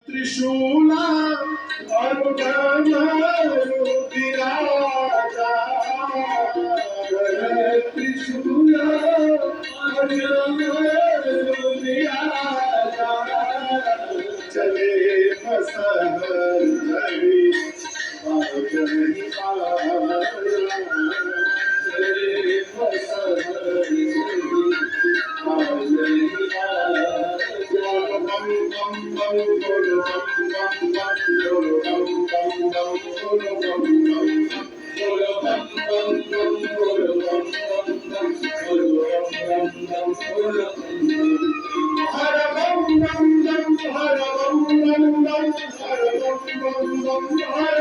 त्रिशूला विराजा त्रिशूला विराजा चले मसहर झड़ी बाजरी बाला चले मसहर झड़ी बाजरी बाला bum bum bum bolo bum bum bum bolo bum bum bum bolo bum bum bolo bum bum bum bolo bum bum bum bolo bum bum bolo har bum bum bum har bum bum bum har bum bum bum har